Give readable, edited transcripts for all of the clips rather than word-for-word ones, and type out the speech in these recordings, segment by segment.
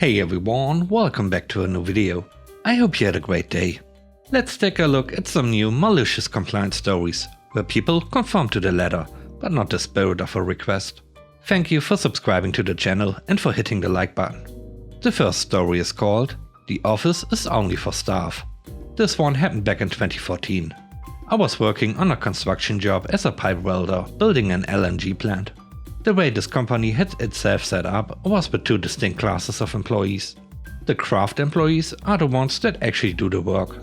Hey everyone, welcome back to a new video. I hope you had a great day. Let's take a look at some new malicious compliance stories, where people conform to the letter, but not the spirit of a request. Thank you for subscribing to the channel and for hitting the like button. The first story is called "The Office is Only for Staff." This one happened back in 2014. I was working on a construction job as a pipe welder building an LNG plant. The way this company had itself set up was with two distinct classes of employees. The craft employees are the ones that actually do the work.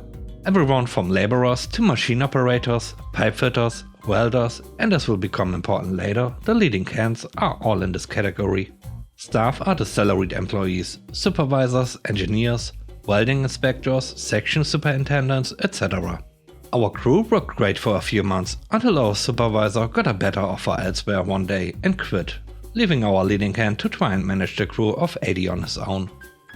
Everyone from laborers to machine operators, pipe fitters, welders, and as will become important later, the leading hands are all in this category. Staff are the salaried employees, supervisors, engineers, welding inspectors, section superintendents, etc. Our crew worked great for a few months until our supervisor got a better offer elsewhere one day and quit, leaving our leading hand to try and manage the crew of 80 on his own.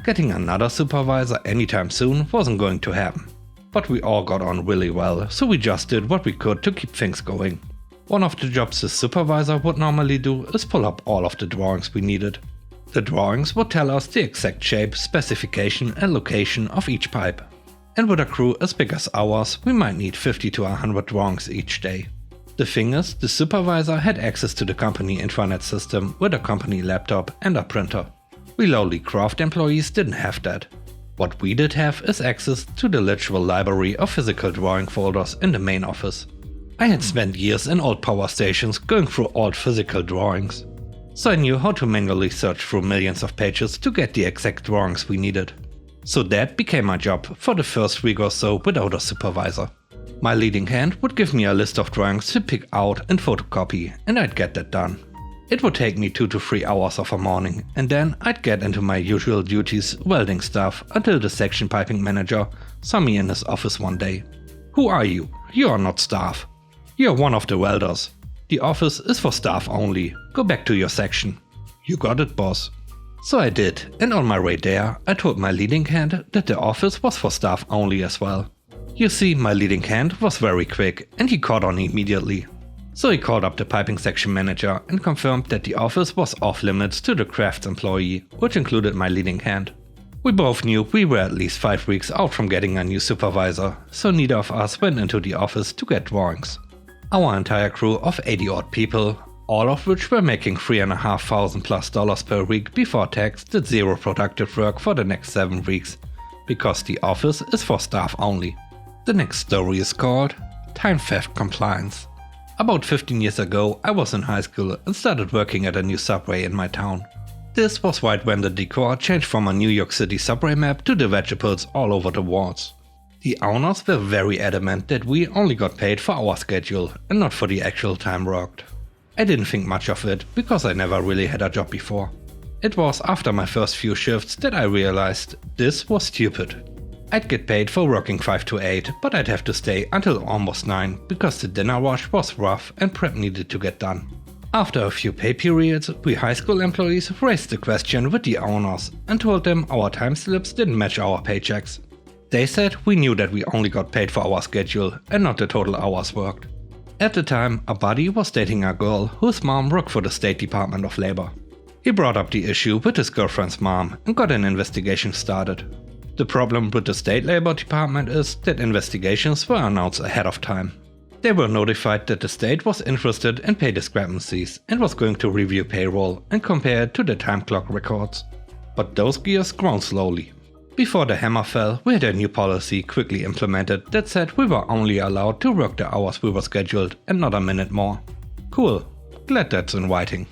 Getting another supervisor anytime soon wasn't going to happen. But we all got on really well, so we just did what we could to keep things going. One of the jobs the supervisor would normally do is pull up all of the drawings we needed. The drawings would tell us the exact shape, specification and location of each pipe. And with a crew as big as ours, we might need 50 to 100 drawings each day. The thing is, the supervisor had access to the company intranet system with a company laptop and a printer. We lowly craft employees didn't have that. What we did have is access to the literal library of physical drawing folders in the main office. I had spent years in old power stations going through old physical drawings, so I knew how to manually search through millions of pages to get the exact drawings we needed. So that became my job for the first week or so without a supervisor. My leading hand would give me a list of drawings to pick out and photocopy, and I'd get that done. It would take me 2 to 3 hours of a morning, and then I'd get into my usual duties welding stuff until the section piping manager saw me in his office one day. "Who are you? You are not staff. You are one of the welders. The office is for staff only. Go back to your section." "You got it, boss." So I did, and on my way there, I told my leading hand that the office was for staff only as well. You see, my leading hand was very quick and he caught on immediately. So he called up the piping section manager and confirmed that the office was off limits to the crafts employee, which included my leading hand. We both knew we were at least 5 weeks out from getting a new supervisor, so neither of us went into the office to get drawings. Our entire crew of 80 odd people, all of which were making $3,500+ per week before tax, did zero productive work for the next 7 weeks, because the office is for staff only. The next story is called "Time Theft Compliance." About 15 years ago, I was in high school and started working at a new subway in my town. This was right when the decor changed from a New York City subway map to the vegetables all over the walls. The owners were very adamant that we only got paid for our schedule and not for the actual time worked. I didn't think much of it because I never really had a job before. It was after my first few shifts that I realized this was stupid. I'd get paid for working 5 to 8, but I'd have to stay until almost 9 because the dinner rush was rough and prep needed to get done. After a few pay periods, we high school employees raised the question with the owners and told them our time slips didn't match our paychecks. They said we knew that we only got paid for our schedule and not the total hours worked. At the time, a buddy was dating a girl whose mom worked for the State Department of Labor. He brought up the issue with his girlfriend's mom and got an investigation started. The problem with the State Labor Department is that investigations were announced ahead of time. They were notified that the state was interested in pay discrepancies and was going to review payroll and compare it to the time clock records. But those gears ground slowly. Before the hammer fell, we had a new policy quickly implemented that said we were only allowed to work the hours we were scheduled and not a minute more. Cool, glad that's in writing.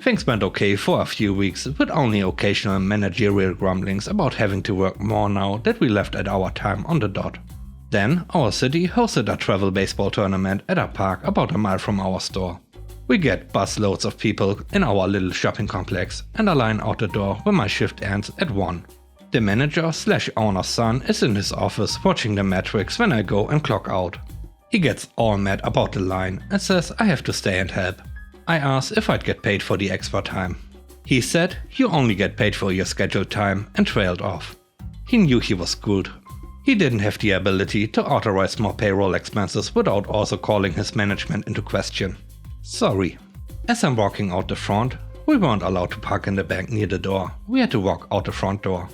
Things went okay for a few weeks with only occasional managerial grumblings about having to work more now that we left at our time on the dot. Then our city hosted a travel baseball tournament at a park about a mile from our store. We get busloads of people in our little shopping complex and a line out the door when my shift ends at 1. The manager/owner's son is in his office watching the metrics when I go and clock out. He gets all mad about the line and says I have to stay and help. I asked if I'd get paid for the extra time. He said you only get paid for your scheduled time and trailed off. He knew he was screwed. He didn't have the ability to authorize more payroll expenses without also calling his management into question. Sorry. As I'm walking out the front, We weren't allowed to park in the back near the door, we had to walk out the front door.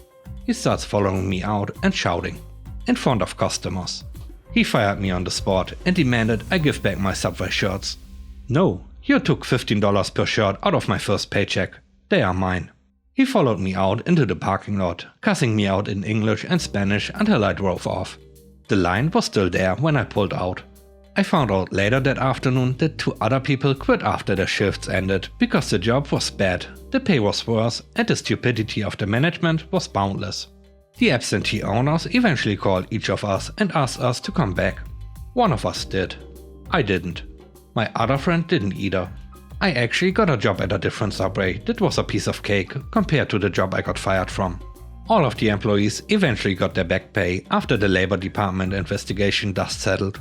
He starts following me out and shouting, in front of customers. He fired me on the spot and demanded I give back my Subway shirts. No, you took $15 per shirt out of my first paycheck, they are mine. He followed me out into the parking lot, cussing me out in English and Spanish until I drove off. The line was still there when I pulled out. I found out later that afternoon that 2 other people quit after their shifts ended because the job was bad, the pay was worse, and the stupidity of the management was boundless. The absentee owners eventually called each of us and asked us to come back. One of us did. I didn't. My other friend didn't either. I actually got a job at a different Subway that was a piece of cake compared to the job I got fired from. All of the employees eventually got their back pay after the Labor Department investigation dust settled.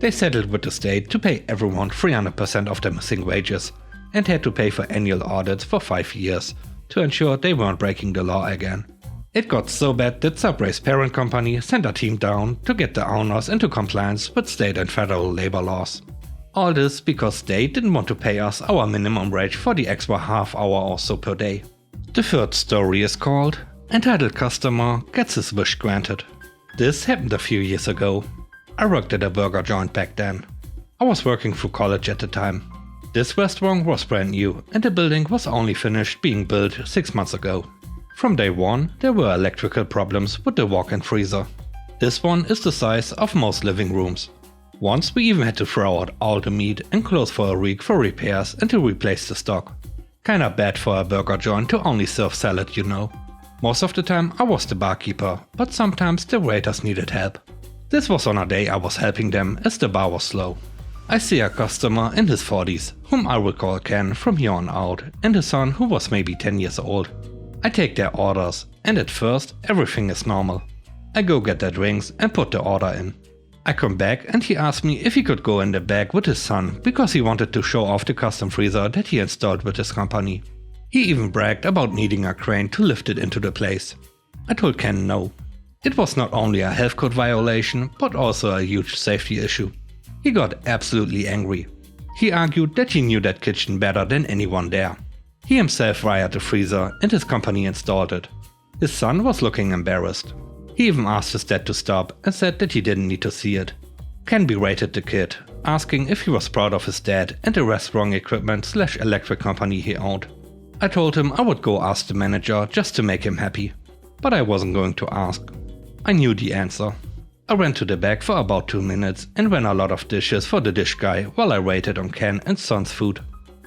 They settled with the state to pay everyone 300% of their missing wages and had to pay for annual audits for 5 years to ensure they weren't breaking the law again. It got so bad that Subway's parent company sent a team down to get the owners into compliance with state and federal labor laws. All this because they didn't want to pay us our minimum wage for the extra half hour or so per day. The third story is called Entitled Customer Gets His Wish Granted. This happened a few years ago. I worked at a burger joint back then. I was working through college at the time. This restaurant was brand new and the building was only finished being built 6 months ago. From day one, there were electrical problems with the walk-in freezer. This one is the size of most living rooms. Once we even had to throw out all the meat and close for a week for repairs and to replace the stock. Kinda bad for a burger joint to only serve salad, you know. Most of the time I was the barkeeper, but sometimes the waiters needed help. This was on a day I was helping them as the bar was slow. I see a customer in his 40s, whom I will call Ken from here on out, and his son who was maybe 10 years old. I take their orders, and at first everything is normal. I go get their drinks and put the order in. I come back and he asked me if he could go in the back with his son because he wanted to show off the custom freezer that he installed with his company. He even bragged about needing a crane to lift it into the place. I told Ken no. It was not only a health code violation, but also a huge safety issue. He got absolutely angry. He argued that he knew that kitchen better than anyone there. He himself wired the freezer and his company installed it. His son was looking embarrassed. He even asked his dad to stop and said that he didn't need to see it. Ken berated the kid, asking if he was proud of his dad and the restaurant equipment/electric company he owned. I told him I would go ask the manager just to make him happy. But I wasn't going to ask. I knew the answer. I ran to the back for about 2 minutes and ran a lot of dishes for the dish guy while I waited on Ken and son's food.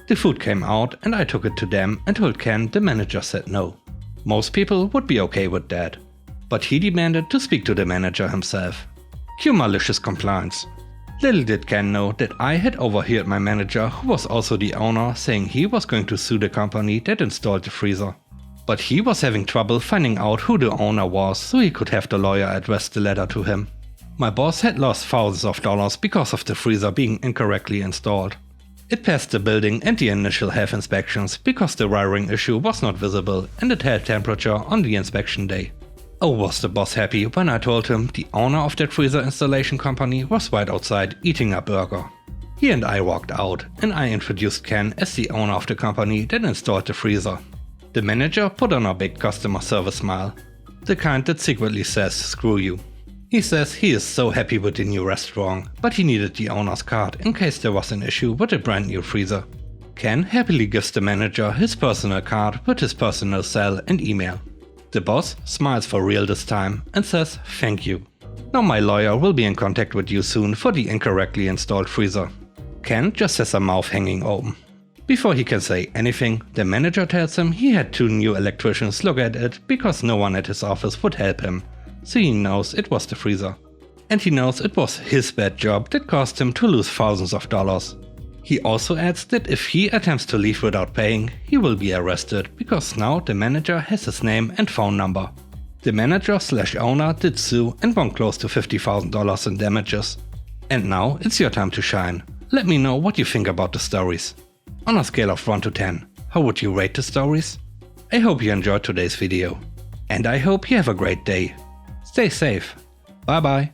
The food came out and I took it to them and told Ken the manager said no. Most people would be okay with that. But he demanded to speak to the manager himself. Cue malicious compliance. Little did Ken know that I had overheard my manager, who was also the owner, saying he was going to sue the company that installed the freezer. But he was having trouble finding out who the owner was, so he could have the lawyer address the letter to him. My boss had lost thousands of dollars because of the freezer being incorrectly installed. It passed the building and the initial health inspections because the wiring issue was not visible and it held temperature on the inspection day. Oh, was the boss happy when I told him the owner of that freezer installation company was right outside eating a burger. He and I walked out and I introduced Ken as the owner of the company that installed the freezer. The manager put on a big customer service smile, the kind that secretly says screw you. He says he is so happy with the new restaurant, but he needed the owner's card in case there was an issue with the brand new freezer. Ken happily gives the manager his personal card with his personal cell and email. The boss smiles for real this time and says thank you. Now my lawyer will be in contact with you soon for the incorrectly installed freezer. Ken just has a mouth hanging open. Before he can say anything, the manager tells him he had 2 new electricians look at it because no one at his office would help him, so he knows it was the freezer. And he knows it was his bad job that caused him to lose thousands of dollars. He also adds that if he attempts to leave without paying, he will be arrested because now the manager has his name and phone number. The manager/owner did sue and won close to $50,000 in damages. And now it's your time to shine. Let me know what you think about the stories. On a scale of 1 to 10, how would you rate the stories? I hope you enjoyed today's video. And I hope you have a great day. Stay safe. Bye bye.